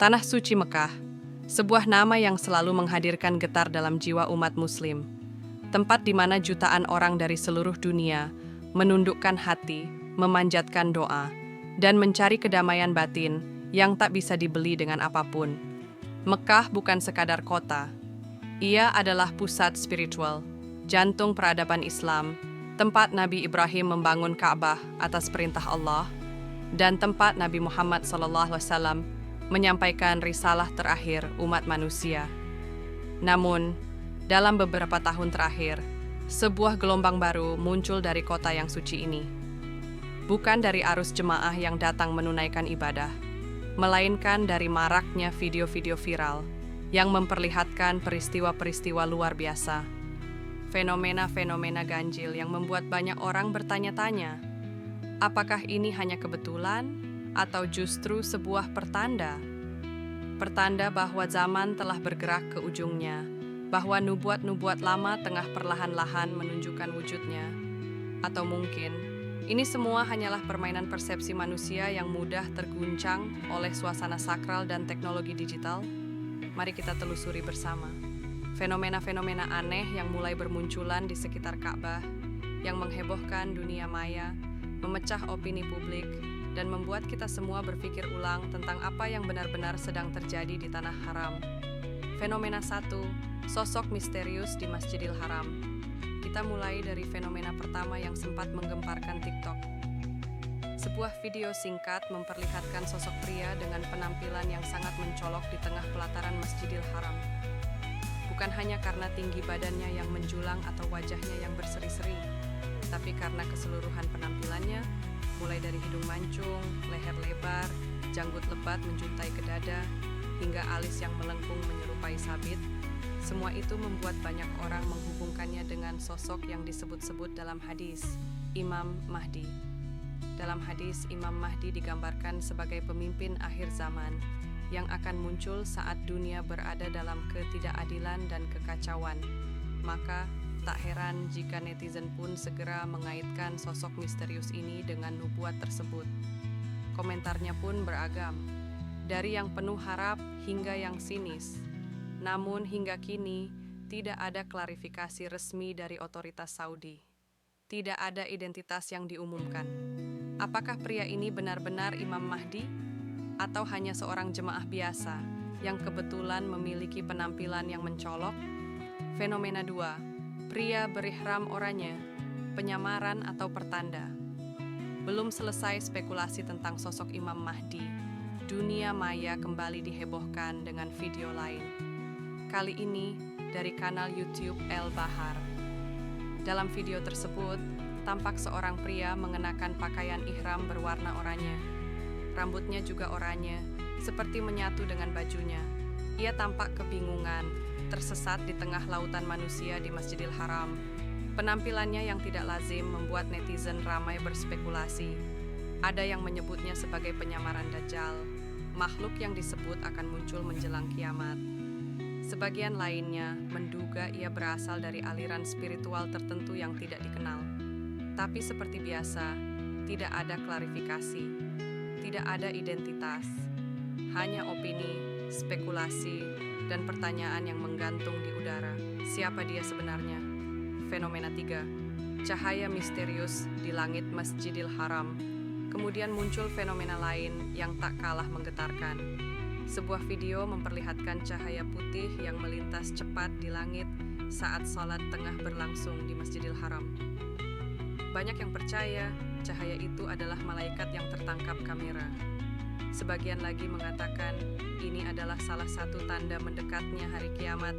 Tanah Suci Mekah, sebuah nama yang selalu menghadirkan getar dalam jiwa umat Muslim. Tempat di mana jutaan orang dari seluruh dunia menundukkan hati, memanjatkan doa, dan mencari kedamaian batin yang tak bisa dibeli dengan apapun. Mekah bukan sekadar kota. Ia adalah pusat spiritual, jantung peradaban Islam, tempat Nabi Ibrahim membangun Ka'bah atas perintah Allah, dan tempat Nabi Muhammad SAW menyampaikan risalah terakhir umat manusia. Namun, dalam beberapa tahun terakhir, sebuah gelombang baru muncul dari kota yang suci ini. Bukan dari arus jemaah yang datang menunaikan ibadah, melainkan dari maraknya video-video viral yang memperlihatkan peristiwa-peristiwa luar biasa. Fenomena-fenomena ganjil yang membuat banyak orang bertanya-tanya, apakah ini hanya kebetulan atau justru sebuah pertanda? Pertanda bahwa zaman telah bergerak ke ujungnya, bahwa nubuat-nubuat lama tengah perlahan-lahan menunjukkan wujudnya. Atau mungkin, ini semua hanyalah permainan persepsi manusia yang mudah terguncang oleh suasana sakral dan teknologi digital. Mari kita telusuri bersama. Fenomena-fenomena aneh yang mulai bermunculan di sekitar Ka'bah, yang menghebohkan dunia maya, memecah opini publik, dan membuat kita semua berpikir ulang tentang apa yang benar-benar sedang terjadi di Tanah Haram. Fenomena 1, sosok misterius di Masjidil Haram. Kita mulai dari fenomena pertama yang sempat menggemparkan TikTok. Sebuah video singkat memperlihatkan sosok pria dengan penampilan yang sangat mencolok di tengah pelataran Masjidil Haram. Bukan hanya karena tinggi badannya yang menjulang atau wajahnya yang berseri-seri, tapi karena keseluruhan penampilannya, mulai dari hidung mancung, leher lebar, janggut lebat menjuntai ke dada, hingga alis yang melengkung menyerupai sabit, semua itu membuat banyak orang menghubungkannya dengan sosok yang disebut-sebut dalam hadis, Imam Mahdi. Dalam hadis, Imam Mahdi digambarkan sebagai pemimpin akhir zaman yang akan muncul saat dunia berada dalam ketidakadilan dan kekacauan. Maka, tak heran jika netizen pun segera mengaitkan sosok misterius ini dengan nubuat tersebut. Komentarnya pun beragam, dari yang penuh harap hingga yang sinis. Namun hingga kini, tidak ada klarifikasi resmi dari otoritas Saudi. Tidak ada identitas yang diumumkan. Apakah pria ini benar-benar Imam Mahdi? Atau hanya seorang jemaah biasa yang kebetulan memiliki penampilan yang mencolok? Fenomena 2. Pria berihram oranye, penyamaran atau pertanda. Belum selesai spekulasi tentang sosok Imam Mahdi, dunia maya kembali dihebohkan dengan video lain. Kali ini dari kanal YouTube El Bahar. Dalam video tersebut, tampak seorang pria mengenakan pakaian ihram berwarna oranye. Rambutnya juga oranye, seperti menyatu dengan bajunya. Ia tampak kebingungan, tersesat di tengah lautan manusia di Masjidil Haram. Penampilannya yang tidak lazim membuat netizen ramai berspekulasi. Ada yang menyebutnya sebagai penyamaran Dajjal, makhluk yang disebut akan muncul menjelang kiamat. Sebagian lainnya menduga ia berasal dari aliran spiritual tertentu yang tidak dikenal. Tapi seperti biasa, tidak ada klarifikasi, tidak ada identitas, hanya opini, spekulasi, dan pertanyaan yang menggantung di udara. Siapa dia sebenarnya? Fenomena 3. Cahaya misterius di langit Masjidil Haram. Kemudian muncul fenomena lain yang tak kalah menggetarkan. Sebuah video memperlihatkan cahaya putih yang melintas cepat di langit saat salat tengah berlangsung di Masjidil Haram. Banyak yang percaya cahaya itu adalah malaikat yang tertangkap kamera. Sebagian lagi mengatakan ini adalah salah satu tanda mendekatnya hari kiamat,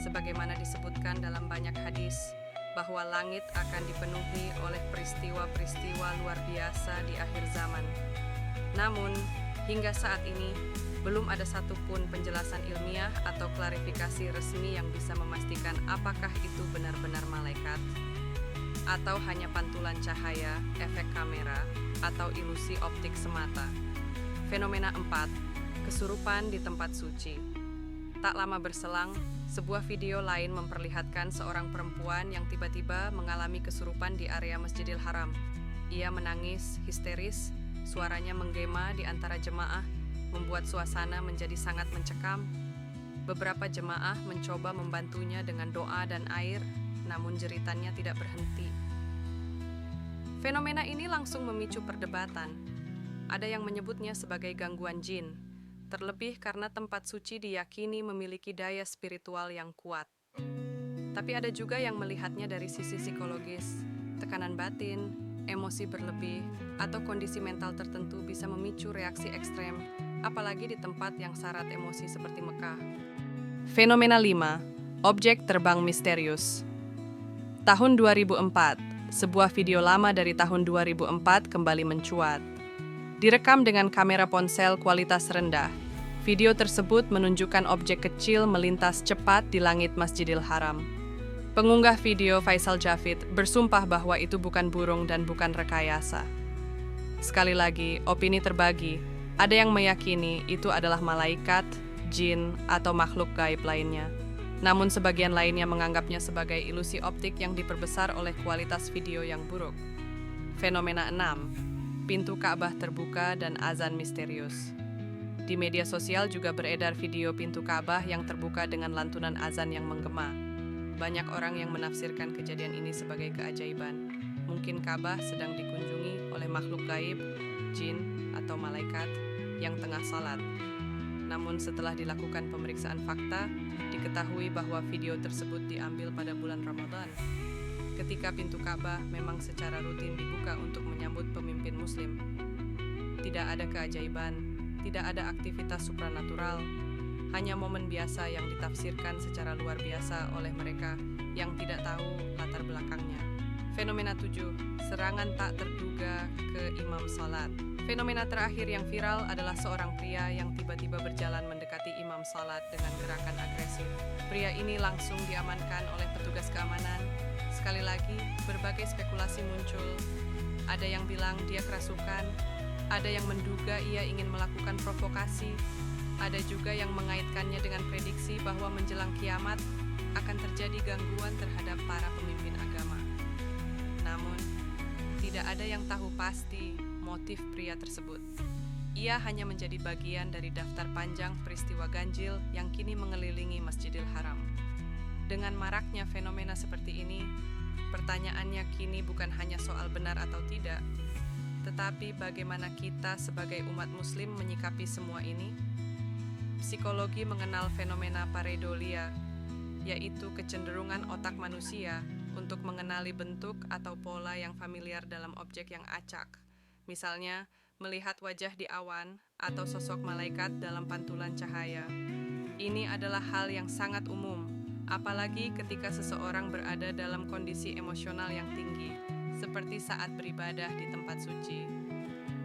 sebagaimana disebutkan dalam banyak hadis bahwa langit akan dipenuhi oleh peristiwa-peristiwa luar biasa di akhir zaman. Namun, hingga saat ini, belum ada satupun penjelasan ilmiah atau klarifikasi resmi yang bisa memastikan apakah itu benar-benar malaikat, atau hanya pantulan cahaya, efek kamera, atau ilusi optik semata. Fenomena 4. Kesurupan di tempat suci. Tak lama berselang, sebuah video lain memperlihatkan seorang perempuan yang tiba-tiba mengalami kesurupan di area Masjidil Haram. Ia menangis histeris, suaranya menggema di antara jemaah, membuat suasana menjadi sangat mencekam. Beberapa jemaah mencoba membantunya dengan doa dan air, namun jeritannya tidak berhenti. Fenomena ini langsung memicu perdebatan. Ada yang menyebutnya sebagai gangguan jin, terlebih karena tempat suci diyakini memiliki daya spiritual yang kuat. Tapi ada juga yang melihatnya dari sisi psikologis, tekanan batin, emosi berlebih, atau kondisi mental tertentu bisa memicu reaksi ekstrem, apalagi di tempat yang syarat emosi seperti Mekah. Fenomena 5. Objek terbang misterius. Tahun 2004, sebuah video lama dari tahun 2004 kembali mencuat. Direkam dengan kamera ponsel kualitas rendah. Video tersebut menunjukkan objek kecil melintas cepat di langit Masjidil Haram. Pengunggah video Faisal Javid bersumpah bahwa itu bukan burung dan bukan rekayasa. Sekali lagi, opini terbagi. Ada yang meyakini itu adalah malaikat, jin, atau makhluk gaib lainnya. Namun sebagian lainnya menganggapnya sebagai ilusi optik yang diperbesar oleh kualitas video yang buruk. Fenomena 6. Pintu Ka'bah terbuka dan azan misterius. Di media sosial juga beredar video pintu Ka'bah yang terbuka dengan lantunan azan yang menggema. Banyak orang yang menafsirkan kejadian ini sebagai keajaiban. Mungkin Ka'bah sedang dikunjungi oleh makhluk gaib, jin, atau malaikat yang tengah salat. Namun setelah dilakukan pemeriksaan fakta, diketahui bahwa video tersebut diambil pada bulan Ramadan, ketika pintu Ka'bah memang secara rutin dibuka untuk menyambut pemimpin Muslim. Tidak ada keajaiban, tidak ada aktivitas supranatural, hanya momen biasa yang ditafsirkan secara luar biasa oleh mereka yang tidak tahu latar belakangnya. Fenomena 7. Serangan tak terduga ke imam salat. Fenomena terakhir yang viral adalah seorang pria yang tiba-tiba berjalan mendekati imam salat dengan gerakan agresif. Pria ini langsung diamankan oleh petugas keamanan. Sekali lagi, berbagai spekulasi muncul. Ada yang bilang dia kerasukan, ada yang menduga ia ingin melakukan provokasi, ada juga yang mengaitkannya dengan prediksi bahwa menjelang kiamat akan terjadi gangguan terhadap para pemimpin agama. Namun, tidak ada yang tahu pasti motif pria tersebut. Ia hanya menjadi bagian dari daftar panjang peristiwa ganjil yang kini mengelilingi Masjidil Haram. Dengan maraknya fenomena seperti ini, pertanyaannya kini bukan hanya soal benar atau tidak, tetapi bagaimana kita sebagai umat Muslim menyikapi semua ini. Psikologi mengenal fenomena pareidolia, yaitu kecenderungan otak manusia untuk mengenali bentuk atau pola yang familiar dalam objek yang acak. Misalnya, melihat wajah di awan atau sosok malaikat dalam pantulan cahaya. Ini adalah hal yang sangat umum, apalagi ketika seseorang berada dalam kondisi emosional yang tinggi, seperti saat beribadah di tempat suci.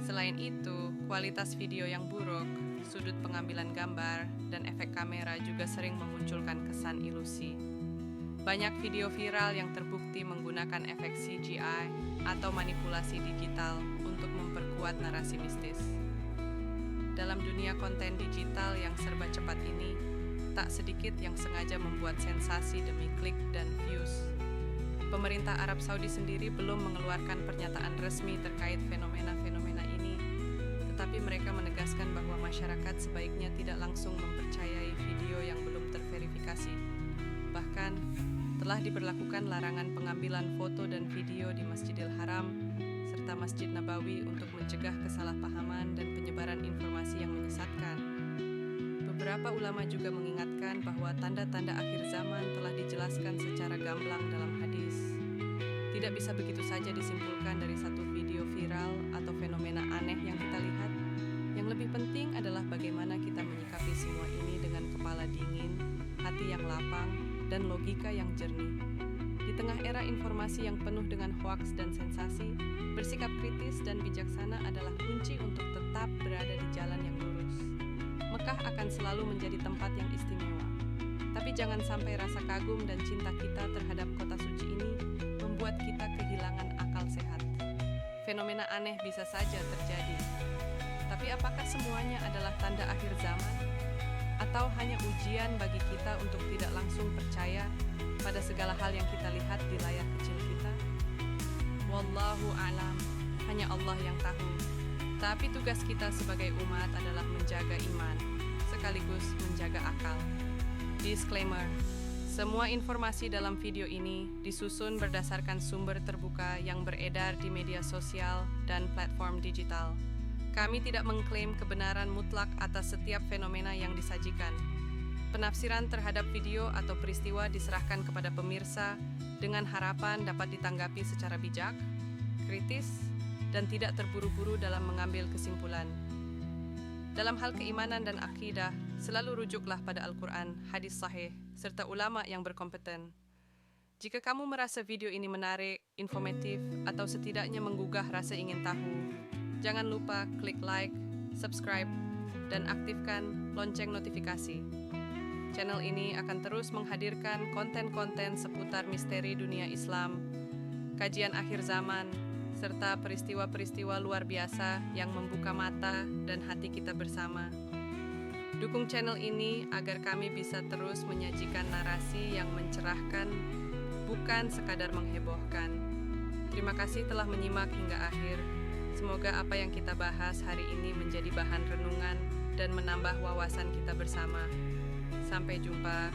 Selain itu, kualitas video yang buruk, sudut pengambilan gambar, dan efek kamera juga sering memunculkan kesan ilusi. Banyak video viral yang terbukti menggunakan efek CGI atau manipulasi digital untuk memperkuat narasi mistis. Dalam dunia konten digital yang serba cepat ini, tak sedikit yang sengaja membuat sensasi demi klik dan views. Pemerintah Arab Saudi sendiri belum mengeluarkan pernyataan resmi terkait fenomena-fenomena ini, tetapi mereka menegaskan bahwa masyarakat sebaiknya tidak langsung mempercayai video yang belum terverifikasi. Bahkan, telah diberlakukan larangan pengambilan foto dan video di Masjidil Haram serta Masjid Nabawi untuk mencegah kesalahpahaman dan penyebaran informasi yang menyesatkan. Beberapa ulama juga mengingatkan bahwa tanda-tanda akhir zaman telah dijelaskan secara gamblang dalam hadis. Tidak bisa begitu saja disimpulkan dari satu video viral atau fenomena aneh yang kita lihat. Yang lebih penting adalah bagaimana kita menyikapi semua ini dengan kepala dingin, hati yang lapang, dan logika yang jernih. Di tengah era informasi yang penuh dengan hoaks dan sensasi, bersikap kritis dan bijaksana adalah kunci untuk tetap berada di jalan yang lurus. Mekah akan selalu menjadi tempat yang istimewa. Tapi jangan sampai rasa kagum dan cinta kita terhadap kota suci ini membuat kita kehilangan akal sehat. Fenomena aneh bisa saja terjadi. Tapi apakah semuanya adalah tanda akhir zaman? Atau hanya ujian bagi kita untuk tidak langsung percaya pada segala hal yang kita lihat di layar kecil kita? Wallahu a'lam, hanya Allah yang tahu. Tapi tugas kita sebagai umat adalah menjaga iman, sekaligus menjaga akal. Disclaimer, semua informasi dalam video ini disusun berdasarkan sumber terbuka yang beredar di media sosial dan platform digital. Kami tidak mengklaim kebenaran mutlak atas setiap fenomena yang disajikan. Penafsiran terhadap video atau peristiwa diserahkan kepada pemirsa dengan harapan dapat ditanggapi secara bijak, kritis, dan tidak terburu-buru dalam mengambil kesimpulan. Dalam hal keimanan dan akidah, selalu rujuklah pada Al-Quran, hadis sahih, serta ulama yang berkompeten. Jika kamu merasa video ini menarik, informatif, atau setidaknya menggugah rasa ingin tahu, jangan lupa klik like, subscribe, dan aktifkan lonceng notifikasi. Channel ini akan terus menghadirkan konten-konten seputar misteri dunia Islam, kajian akhir zaman, serta peristiwa-peristiwa luar biasa yang membuka mata dan hati kita bersama. Dukung channel ini agar kami bisa terus menyajikan narasi yang mencerahkan, bukan sekadar menghebohkan. Terima kasih telah menyimak hingga akhir. Semoga apa yang kita bahas hari ini menjadi bahan renungan dan menambah wawasan kita bersama. Sampai jumpa.